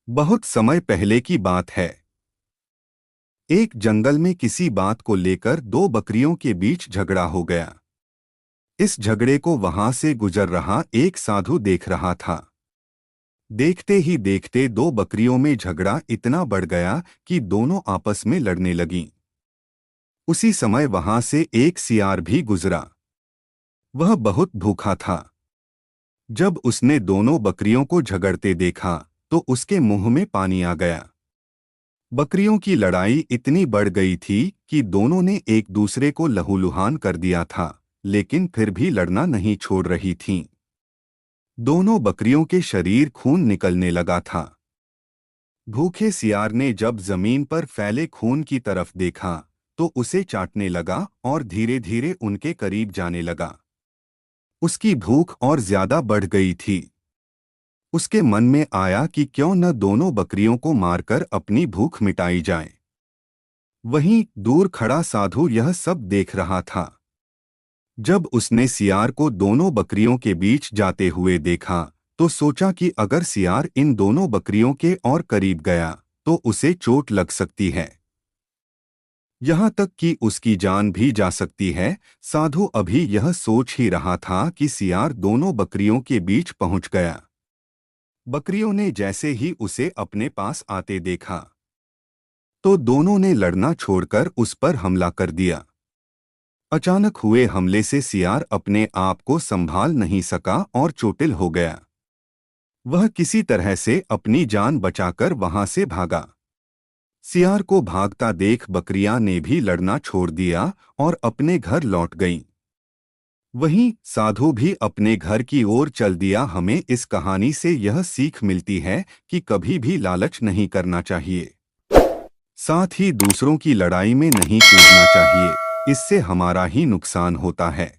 बहुत समय पहले की बात है। एक जंगल में किसी बात को लेकर दो बकरियों के बीच झगड़ा हो गया। इस झगड़े को वहां से गुजर रहा एक साधु देख रहा था। देखते ही देखते दो बकरियों में झगड़ा इतना बढ़ गया कि दोनों आपस में लड़ने लगीं। उसी समय वहां से एक सियार भी गुजरा। वह बहुत भूखा था। जब उसने दोनों बकरियों को झगड़ते देखा तो उसके मुंह में पानी आ गया। बकरियों की लड़ाई इतनी बढ़ गई थी कि दोनों ने एक दूसरे को लहूलुहान कर दिया था, लेकिन फिर भी लड़ना नहीं छोड़ रही थीं। दोनों बकरियों के शरीर खून निकलने लगा था। भूखे सियार ने जब जमीन पर फैले खून की तरफ देखा तो उसे चाटने लगा और धीरे धीरे उनके करीब जाने लगा। उसकी भूख और ज्यादा बढ़ गई थी। उसके मन में आया कि क्यों न दोनों बकरियों को मारकर अपनी भूख मिटाई जाए। वहीं दूर खड़ा साधु यह सब देख रहा था। जब उसने सियार को दोनों बकरियों के बीच जाते हुए देखा तो सोचा कि अगर सियार इन दोनों बकरियों के और करीब गया तो उसे चोट लग सकती है, यहाँ तक कि उसकी जान भी जा सकती है। साधु अभी यह सोच ही रहा था कि सियार दोनों बकरियों के बीच पहुंच गया। बकरियों ने जैसे ही उसे अपने पास आते देखा तो दोनों ने लड़ना छोड़कर उस पर हमला कर दिया। अचानक हुए हमले से सियार अपने आप को संभाल नहीं सका और चोटिल हो गया। वह किसी तरह से अपनी जान बचाकर वहां से भागा। सियार को भागता देख बकरियां ने भी लड़ना छोड़ दिया और अपने घर लौट गईं। वहीं साधु भी अपने घर की ओर चल दिया। हमें इस कहानी से यह सीख मिलती है कि कभी भी लालच नहीं करना चाहिए, साथ ही दूसरों की लड़ाई में नहीं कूदना चाहिए। इससे हमारा ही नुकसान होता है।